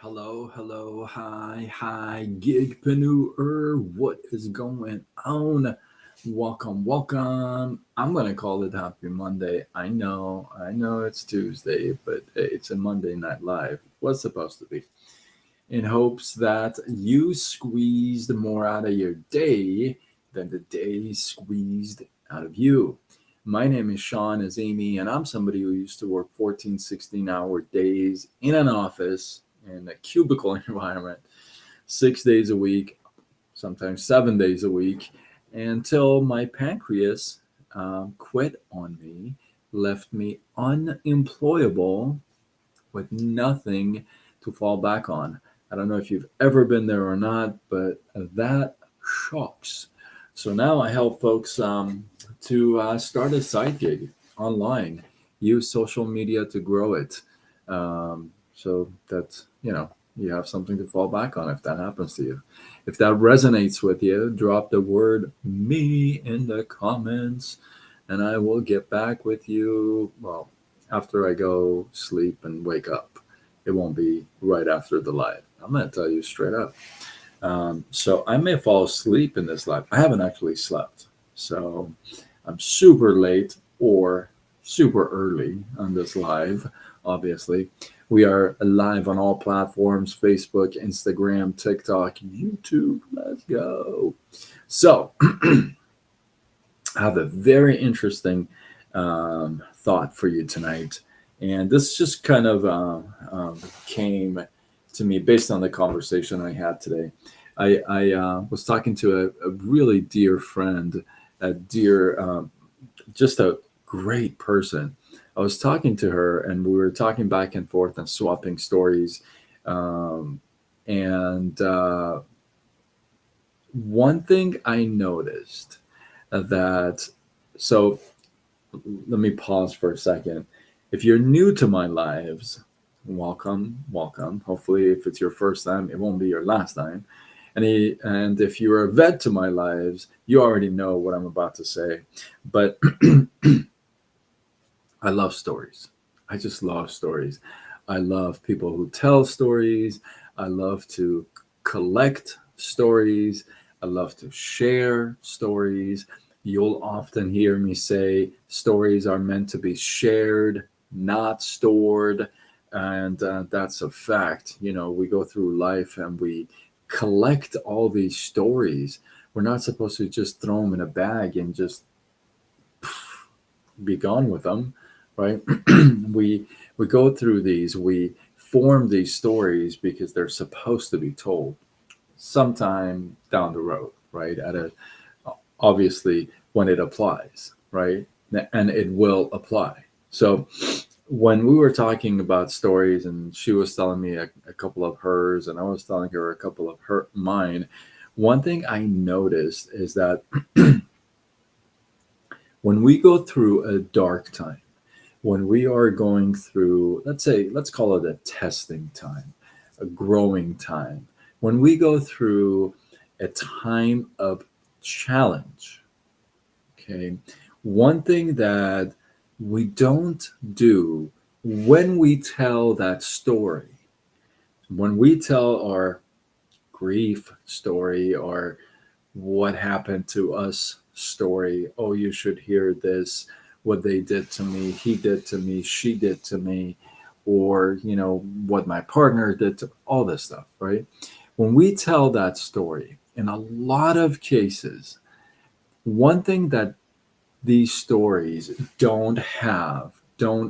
Hi, gigpreneur. What is going on? Welcome. I'm gonna call it Happy Monday. I know it's Tuesday, but it's a Monday Night Live. What's supposed to be? In hopes that you squeezed more out of your day than the day squeezed out of you. My name is Sean Azimi, and I'm somebody who used to work 14, 16-hour days in an office in a cubicle environment, 6 days a week, sometimes 7 days a week, until my pancreas quit on me, left me unemployable with nothing to fall back on. I don't know if you've ever been there or not, but that shocks. So now I help folks to start a side gig online, use social media to grow it. So that, you have something to fall back on if that happens to you. If that resonates with you, drop the word me in the comments and I will get back with you. Well, after I go sleep and wake up. It won't be right after the live. I'm going to tell you straight up. So I may fall asleep in this live. I haven't actually slept. So I'm super late or super early on this live, obviously. We are live on all platforms: Facebook, Instagram, TikTok, YouTube. Let's go. So I have a very interesting thought for you tonight. And this just kind of came to me based on the conversation I had today. I was talking to a really dear friend, a dear, just a great person. I was talking to her and we were talking back and forth and swapping stories. And one thing I noticed that, so let me pause for a second. If you're new to my lives, welcome. Hopefully, if it's your first time, it won't be your last time. And if you're a vet to my lives, you already know what I'm about to say. But I love stories. I just love stories. I love people who tell stories. I love to collect stories. I love to share stories. You'll often hear me say stories are meant to be shared, not stored. And that's a fact. We go through life and we collect all these stories. We're not supposed to just throw them in a bag and just be gone with them, right? we go through these, we form these stories because they're supposed to be told sometime down the road, right? Obviously when it applies, right? And it will apply. So when we were talking about stories and she was telling me a couple of hers and I was telling her a couple of mine, one thing I noticed is that when we go through a dark time, when we are going through, let's call it a testing time, a growing time, when we go through a time of challenge, okay, one thing that we don't do when we tell that story, when we tell our grief story or what happened to us story, oh, you should hear this, what they did to me, he did to me, she did to me, or what my partner did to all this stuff, right? When we tell that story, in a lot of cases, one thing that these stories don't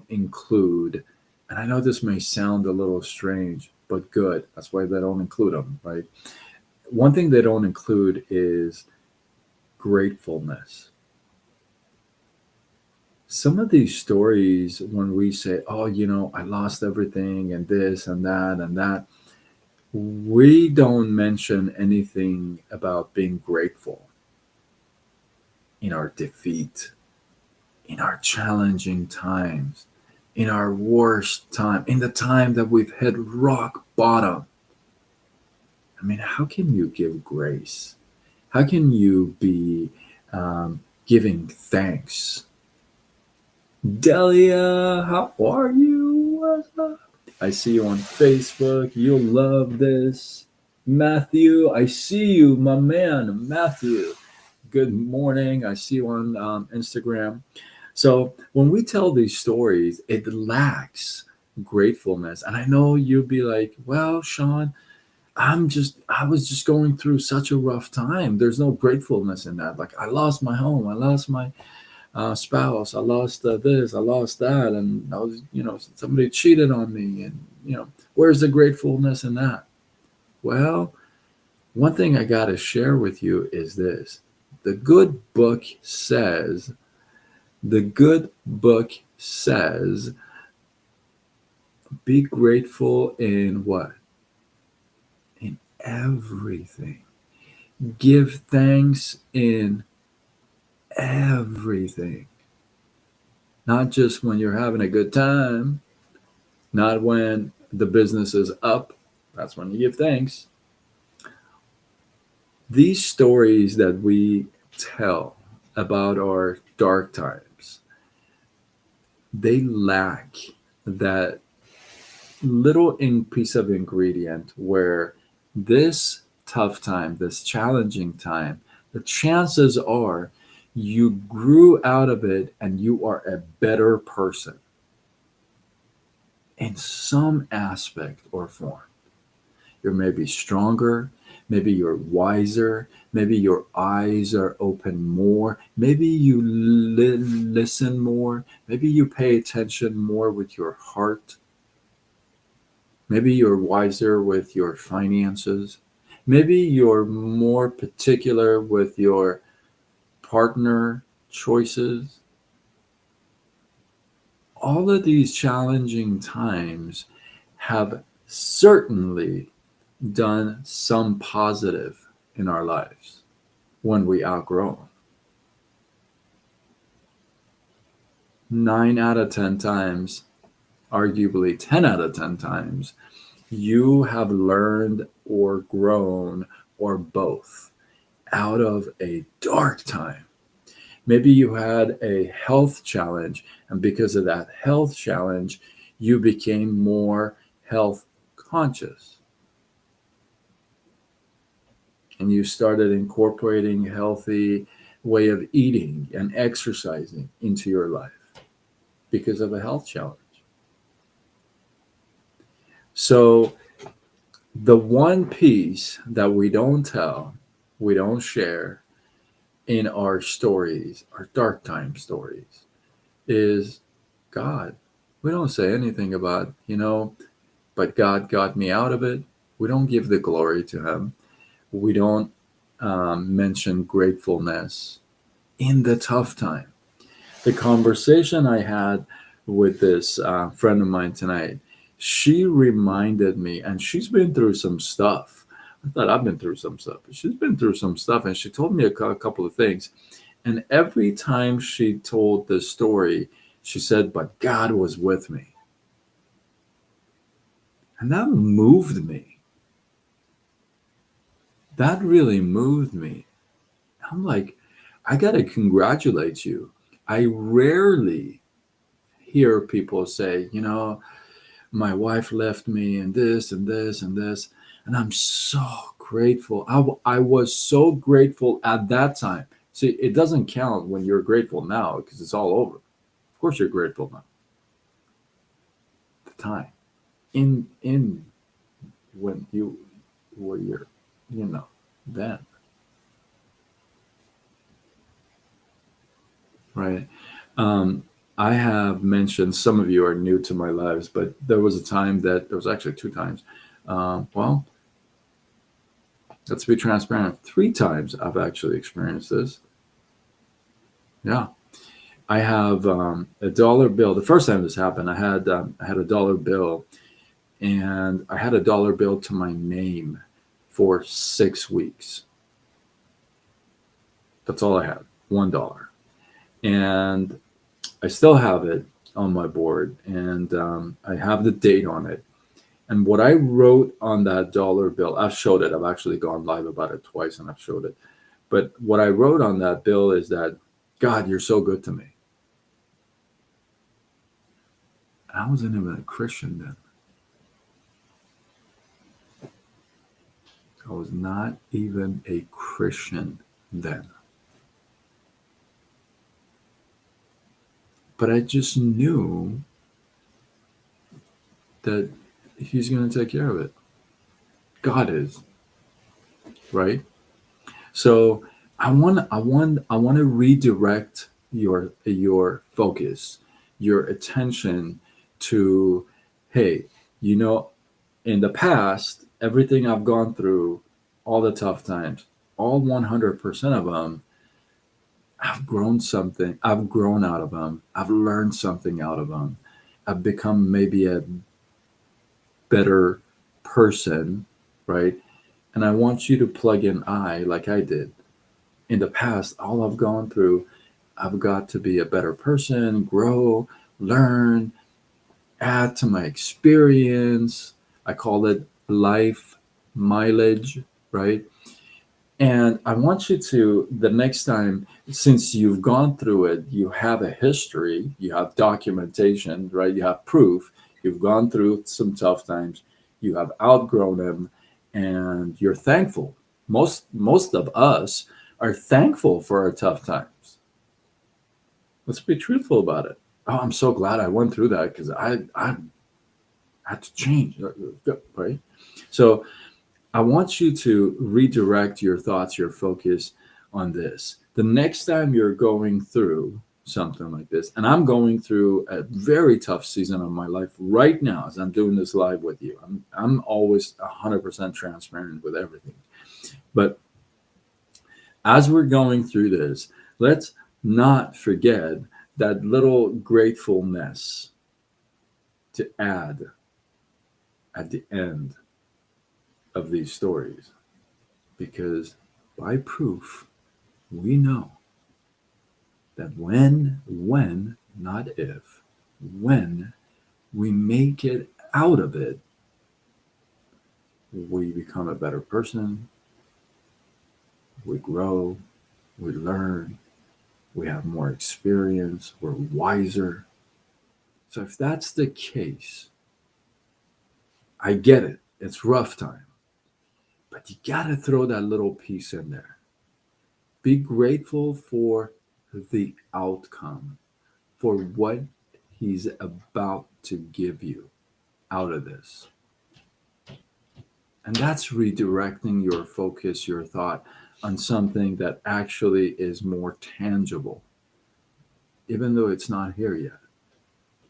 include, and I know this may sound a little strange, but good, that's why they don't include them, right? One thing they don't include is gratefulness. Some of these stories, when we say, oh, I lost everything and this and that, we don't mention anything about being grateful in our defeat, in our challenging times, in our worst time, in the time that we've hit rock bottom. I mean, how can you give grace? How can you be giving thanks? Delia, how are you? What's up? I see you on Facebook. You'll love this. Matthew, I see you, my man, Matthew. Good morning. I see you on Instagram. So when we tell these stories, it lacks gratefulness. And I know you'd be like, well, Sean, I was just going through such a rough time. There's no gratefulness in that. Like, I lost my home. I lost my spouse. I lost this. I lost that. And I was, somebody cheated on me. And, where's the gratefulness in that? Well, one thing I got to share with you is this. The good book says, be grateful in what? In everything. Give thanks in everything. Not just when you're having a good time, not when the business is up. That's when you give thanks. These stories that we tell about our dark times, they lack that little piece of ingredient where this tough time, this challenging time, the chances are you grew out of it and you are a better person in some aspect or form. You're maybe stronger, maybe you're wiser, maybe your eyes are open more, maybe you listen more, maybe you pay attention more with your heart. Maybe you're wiser with your finances. Maybe you're more particular with your partner choices. All of these challenging times have certainly done some positive in our lives when we outgrow. 9 out of 10 times, arguably 10 out of 10 times, you have learned or grown or both out of a dark time. Maybe you had a health challenge, and because of that health challenge, you became more health conscious. And you started incorporating healthy way of eating and exercising into your life because of a health challenge. So the one piece that we don't tell, we don't share in our stories, our dark time stories, is God. We don't say anything about, but God got me out of it. We don't give the glory to Him. We don't mention gratefulness in the tough time. The conversation I had with this friend of mine tonight, she reminded me, and she's been through some stuff. I thought I've been through some stuff, but she's been through some stuff, and she told me a couple of things. And every time she told this story, she said, but God was with me. And that moved me. That really moved me. I'm like, I got to congratulate you. I rarely hear people say, my wife left me and this and this and this. And I'm so grateful. I was so grateful at that time. See, it doesn't count when you're grateful now because it's all over. Of course you're grateful now. The time. In when you were your, then. Right. I have mentioned some of you are new to my lives, but there was a time that there was actually 2 times. Well, let's be transparent. 3 times I've actually experienced this. Yeah. I have a dollar bill. The first time this happened, I had a dollar bill, and I had a dollar bill to my name for 6 weeks. That's all I had, $1. And I still have it on my board, and I have the date on it. And what I wrote on that dollar bill, I've showed it. I've actually gone live about it twice, and I've showed it. But what I wrote on that bill is that, God, you're so good to me. And I wasn't even a Christian then. I was not even a Christian then. But I just knew that he's going to take care of it. God is, right? So I want to redirect your focus, your attention to, hey, you know, in the past, everything I've gone through, all the tough times, all 100% of them, I've grown something. I've grown out of them. I've learned something out of them. I've become maybe a better person, right? And I want you to plug in I like I did. In the past, all I've gone through, I've got to be a better person, grow, learn, add to my experience. I call it life mileage, right? And I want you to, the next time, since you've gone through it, you have a history, you have documentation, right? You have proof. You've gone through some tough times, you have outgrown them, and you're thankful. Most of us are thankful for our tough times. Let's be truthful about it. Oh, I'm so glad I went through that because I had to change, right? So I want you to redirect your thoughts, your focus on this. The next time you're going through something like this, and I'm going through a very tough season of my life right now as I'm doing this live with you. I'm always 100% transparent with everything. But as we're going through this, let's not forget that little gratefulness to add at the end of these stories. Because by proof, we know that when, not if, when we make it out of it, we become a better person, we grow, we learn, we have more experience, we're wiser. So if that's the case, I get it. It's rough time. But you got to throw that little piece in there. Be grateful for the outcome, for what he's about to give you out of this. And that's redirecting your focus, your thought on something that actually is more tangible, even though it's not here yet.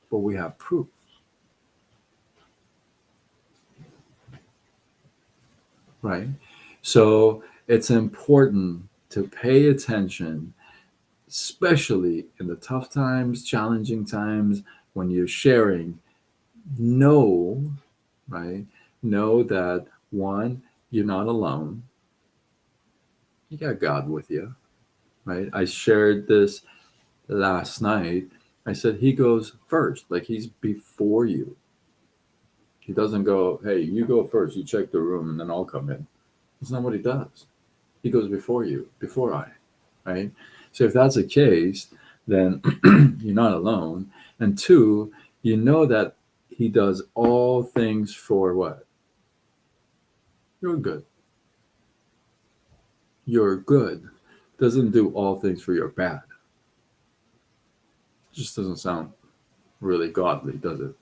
But we have proof. Right? So it's important to pay attention, especially in the tough times, challenging times, when you're sharing. Know, right? Know that one, you're not alone. You got God with you, right? I shared this last night. I said he goes first, like he's before you. He doesn't go, hey, you go first, you check the room, and then I'll come in. That's not what he does. He goes before you, before I, right? So if that's the case, then you're not alone. And two, you know that he does all things for what? You're good. Your good doesn't do all things for your bad. It just doesn't sound really godly, does it?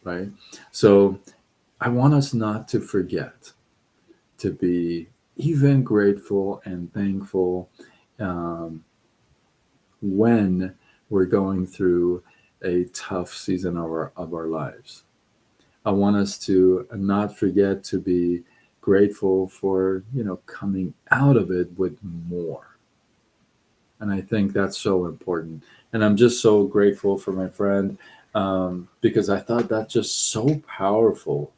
Right? So I want us not to forget to be even grateful and thankful um, when we're going through a tough season of our lives. I want us to not forget to be grateful for, coming out of it with more. And I think that's so important. And I'm just so grateful for my friend because I thought that's just so powerful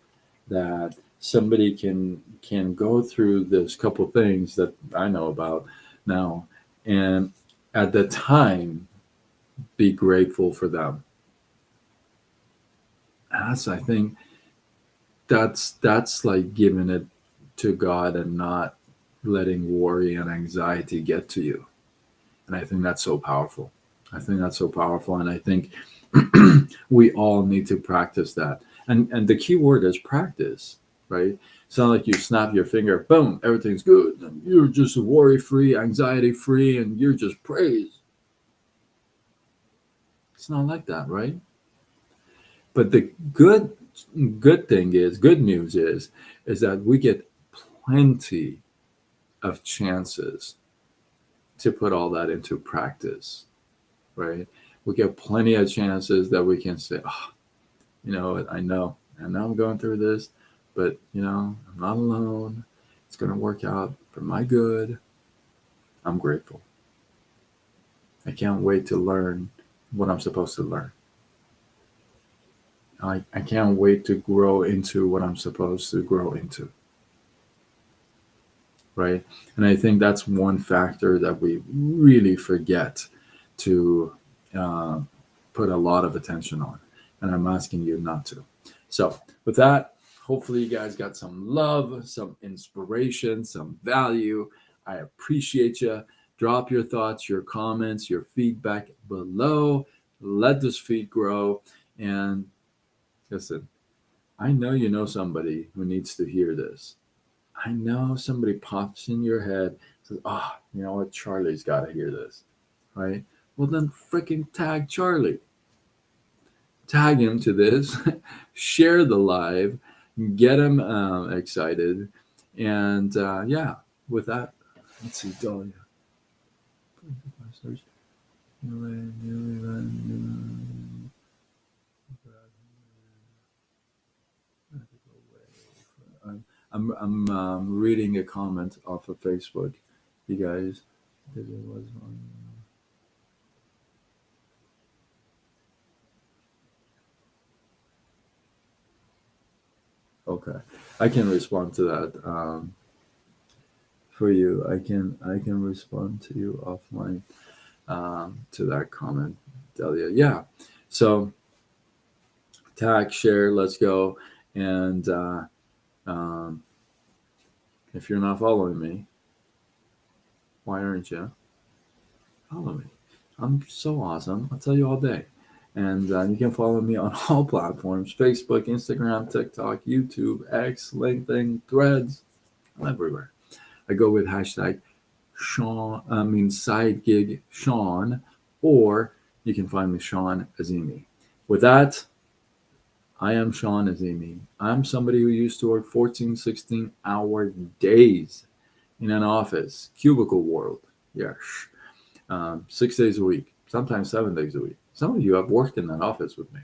that somebody can go through this couple things that I know about now, and at the time be grateful for them. And I think that's like giving it to God and not letting worry and anxiety get to you. And I think that's so powerful. And I think we all need to practice that. And the key word is practice. right? It's not like you snap your finger, boom, everything's good, and you're just worry-free, anxiety-free, and you're just praised. It's not like that, right? But the good news is that we get plenty of chances to put all that into practice, right? We get plenty of chances that we can say, oh, you know what, I know I'm going through this, but I'm not alone. It's going to work out for my good. I'm grateful. I can't wait to learn what I'm supposed to learn. I can't wait to grow into what I'm supposed to grow into, right? And I think that's one factor that we really forget to uh, put a lot of attention on. And I'm asking you not to. So, with that, hopefully, you guys got some love, some inspiration, some value. I appreciate you. Drop your thoughts, your comments, your feedback below. Let this feed grow. And listen, I know you know somebody who needs to hear this. I know somebody pops in your head, says, "Oh, you know what? Charlie's got to hear this," right? Well, then freaking tag Charlie. Tag him to this, share the live, get him excited, and yeah. With that, let's see, Dahlia. I'm reading a comment off of Facebook, you guys. Okay, I can respond to that for you. I can respond to you offline to that comment, Delia. Yeah. So tag, share, let's go. And um, if you're not following me, why aren't you? Follow me. I'm so awesome. I'll tell you all day. And you can follow me on all platforms: Facebook, Instagram, TikTok, YouTube, X, LinkedIn, Threads. I'm everywhere. I go with hashtag side gig Sean, or you can find me Sean Azimi. With that, I am Sean Azimi. I'm somebody who used to work 14, 16-hour days in an office, cubicle world. Yes. 6 days a week, sometimes 7 days a week. Some of you have worked in that office with me.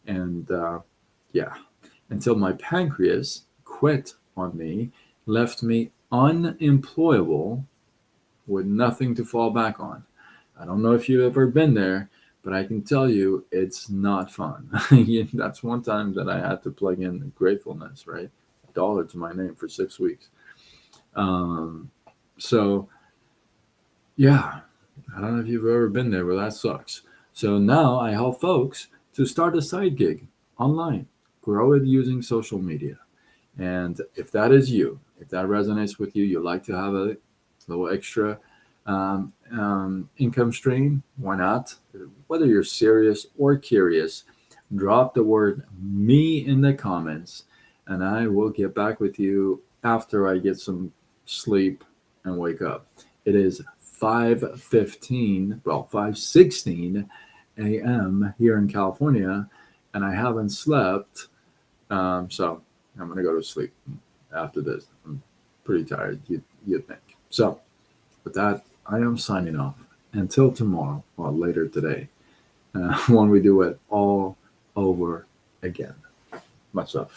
And yeah, until my pancreas quit on me, left me unemployable with nothing to fall back on. I don't know if you've ever been there, but I can tell you it's not fun. That's one time that I had to plug in gratefulness, right? $1 to my name for 6 weeks. So, yeah, I don't know if you've ever been there, but that sucks. So now I help folks to start a side gig online, grow it using social media. And if that is you, if that resonates with you, you like to have a little extra income stream, why not? Whether you're serious or curious, drop the word me in the comments, and I will get back with you after I get some sleep and wake up. It is 5:15, well, 5:16 a.m. here in California, and I haven't slept. So I'm going to go to sleep after this. I'm pretty tired, you'd think. So with that, I am signing off. Until tomorrow, or later today, when we do it all over again. Much love.